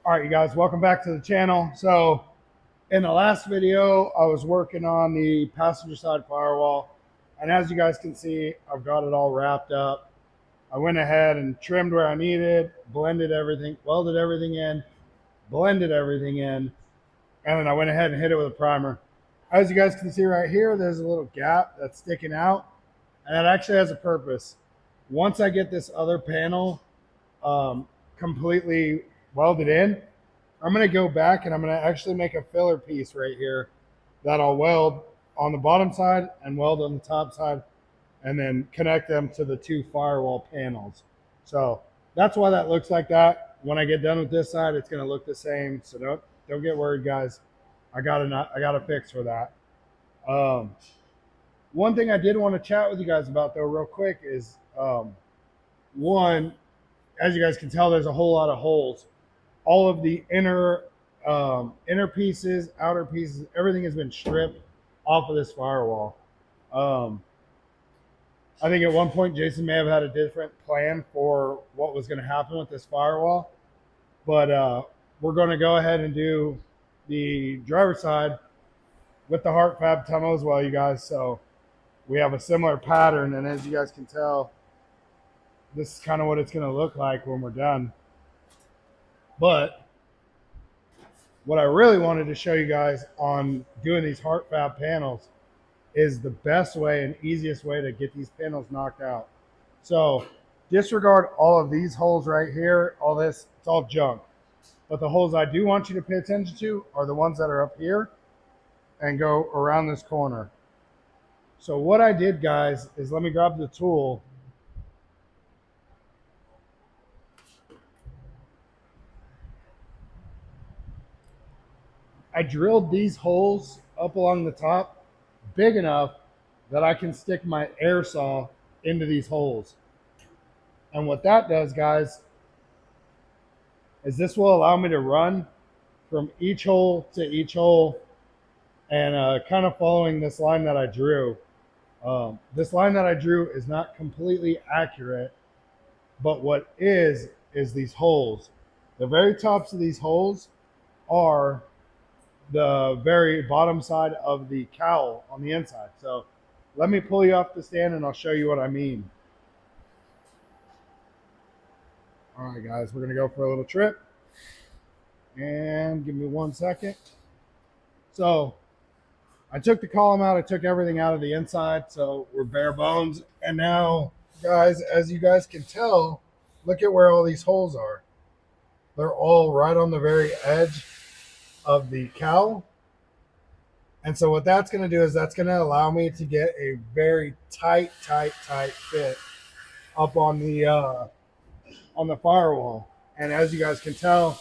All right, you guys, welcome back to the channel. So in the last video, I was working on the passenger side firewall. And as you guys can see, I've got it all wrapped up. I went ahead and trimmed where I needed, blended everything, welded everything in, blended everything in, and then I went ahead and hit it with a primer. As you guys can see right here, there's a little gap that's sticking out, and that actually has a purpose. Once I get this other panel completely welded in, I'm going to go back and I'm going to actually make a filler piece right here that I'll weld on the bottom side and weld on the top side and then connect them to the two firewall panels. So that's why that looks like that. When I get done with this side, it's going to look the same. So don't get worried, guys. I got a fix for that. One thing I did want to chat with you guys about though, real quick, is one, as you guys can tell, there's a whole lot of holes. All of the inner pieces, outer pieces, everything has been stripped off of this firewall. I think at one point Jason may have had a different plan for what was going to happen with this firewall, but we're going to go ahead and do the driver's side with the Hart Fab tunnel as well, you guys. So we have a similar pattern, and as you guys can tell, this is kind of what it's going to look like when we're done. But what I really wanted to show you guys on doing these Hart Fab panels is the best way and easiest way to get these panels knocked out. So disregard all of these holes right here. All this, it's all junk. But the holes I do want you to pay attention to are the ones that are up here and go around this corner. So what I did, guys, is let me grab the tool. I drilled these holes up along the top big enough that I can stick my air saw into these holes. And what that does, guys, is this will allow me to run from each hole to each hole and kind of following this line that I drew. This line that I drew is not completely accurate, but what is these holes. The very tops of these holes are the very bottom side of the cowl on the inside. So let me pull you off the stand and I'll show you what I mean. All right, guys, we're gonna go for a little trip, and give me 1 second. So I took the column out, I took everything out of the inside, so we're bare bones. And now, guys, as you guys can tell, look at where all these holes are. They're all right on the very edge of the cowl. And so what that's going to do is that's going to allow me to get a very tight fit up on the firewall. And as you guys can tell,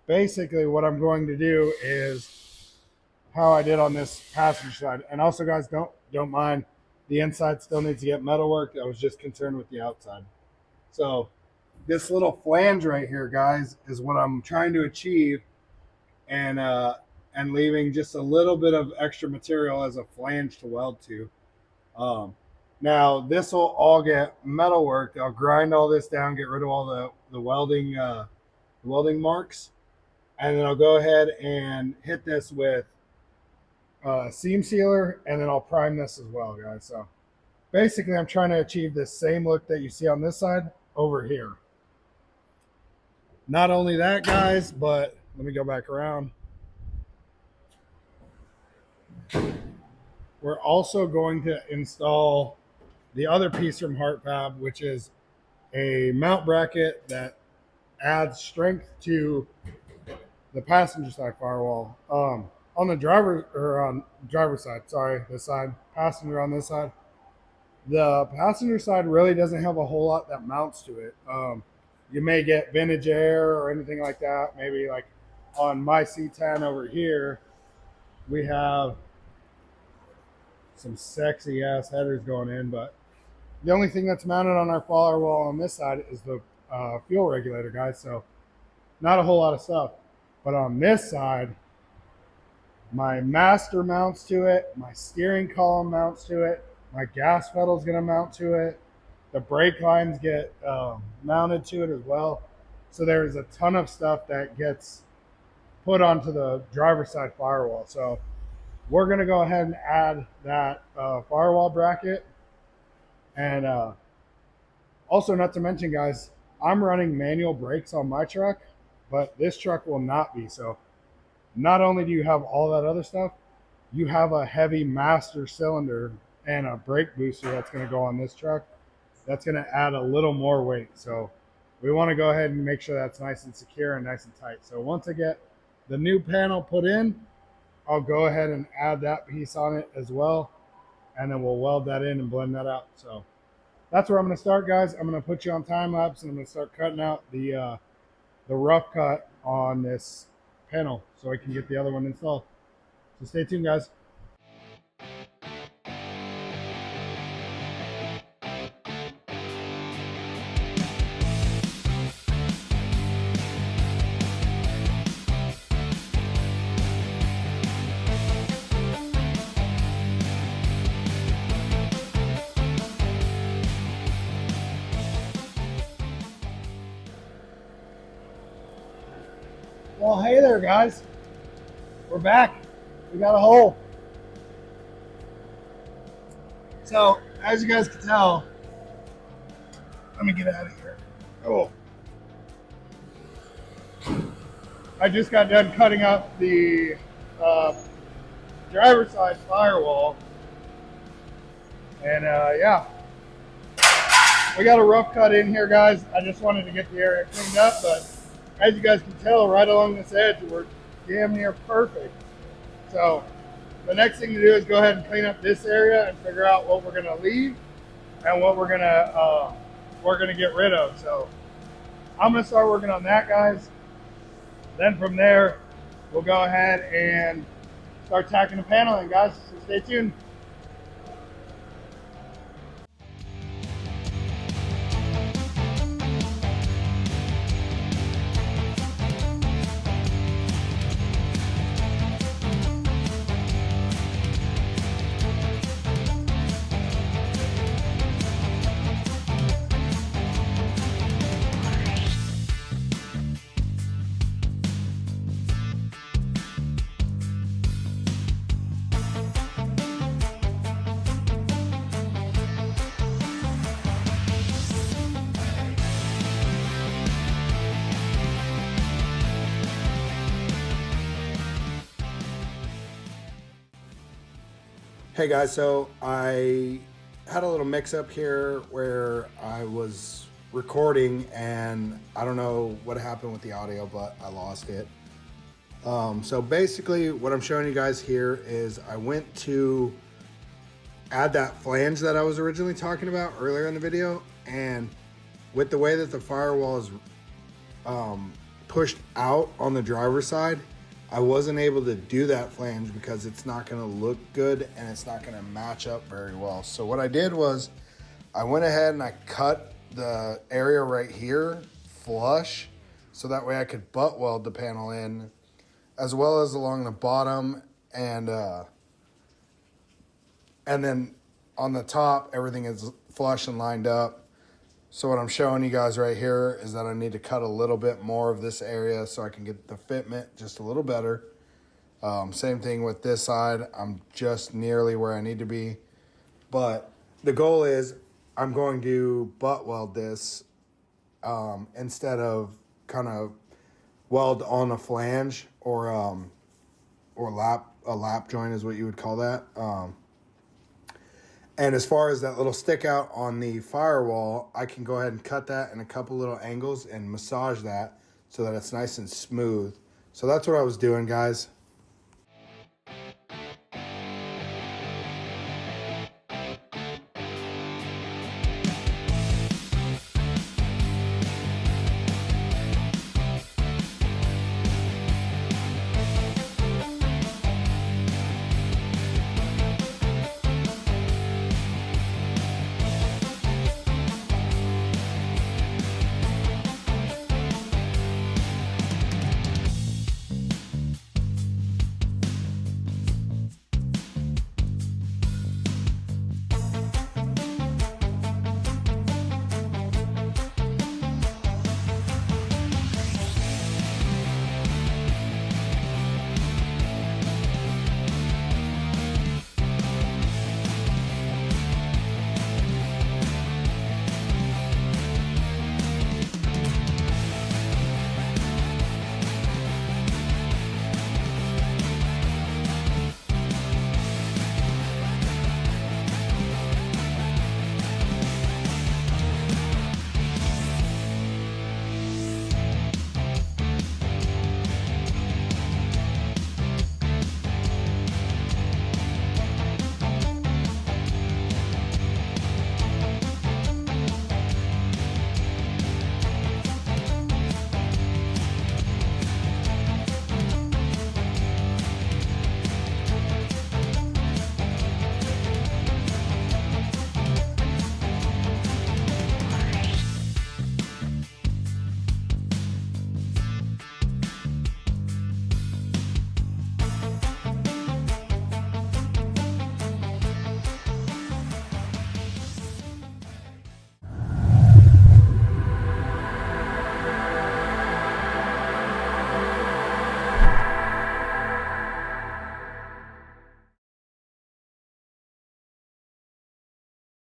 basically what I'm going to do is how I did on this passenger side. And also, guys, don't mind, the inside still needs to get metal work. I was just concerned with the outside. So this little flange right here, guys, is what I'm trying to achieve, and leaving just a little bit of extra material as a flange to weld to. Now this will all get metal worked. I'll grind all this down, get rid of all the welding marks, and then I'll go ahead and hit this with seam sealer, and then I'll prime this as well, guys. So basically I'm trying to achieve this same look that you see on this side over here. Not only that, guys, but let me go back around. We're also going to install the other piece from Hart Fab, which is a mount bracket that adds strength to the passenger side firewall. On the driver side, sorry, this side, passenger on this side. The passenger side really doesn't have a whole lot that mounts to it. You may get vintage air or anything like that. Maybe like on my C10 over here, we have some sexy ass headers going in, but the only thing that's mounted on our firewall on this side is the fuel regulator, guys. So not a whole lot of stuff. But on this side, my master mounts to it, my steering column mounts to it, my gas pedal is going to mount to it, the brake lines get mounted to it as well. So there's a ton of stuff that gets put onto the driver's side firewall. So we're gonna go ahead and add that firewall bracket. And also, not to mention, guys, I'm running manual brakes on my truck, but this truck will not be. So not only do you have all that other stuff, you have a heavy master cylinder and a brake booster that's going to go on this truck. That's going to add a little more weight. So we want to go ahead and make sure that's nice and secure and nice and tight. So once I get the new panel put in, I'll go ahead and add that piece on it as well. And then we'll weld that in and blend that out. So that's where I'm going to start, guys. I'm going to put you on time lapse and I'm going to start cutting out the rough cut on this panel so I can get the other one installed. So stay tuned, guys. Well, hey there, guys. We're back. We got a hole. So, as you guys can tell, let me get out of here. Oh. I just got done cutting up the driver's side firewall. And yeah, we got a rough cut in here, guys. I just wanted to get the area cleaned up, but as you guys can tell, right along this edge, we're damn near perfect. So the next thing to do is go ahead and clean up this area and figure out what we're gonna leave and what we're gonna get rid of. So I'm gonna start working on that, guys. Then from there, we'll go ahead and start tacking the panel in, guys. So stay tuned. Hey guys, so I had a little mix up here where I was recording and I don't know what happened with the audio, but I lost it. So basically what I'm showing you guys here is I went to add that flange that I was originally talking about earlier in the video, and with the way that the firewall is pushed out on the driver's side, I wasn't able to do that flange because it's not going to look good and it's not going to match up very well. So what I did was I went ahead and I cut the area right here flush so that way I could butt weld the panel in, as well as along the bottom, and then on the top everything is flush and lined up. So what I'm showing you guys right here is that I need to cut a little bit more of this area so I can get the fitment just a little better. Same thing with this side. I'm just nearly where I need to be. But the goal is I'm going to butt weld this instead of kind of weld on a flange or a lap joint is what you would call that. And as far as that little stick out on the firewall, I can go ahead and cut that in a couple little angles and massage that so that it's nice and smooth. So that's what I was doing, guys.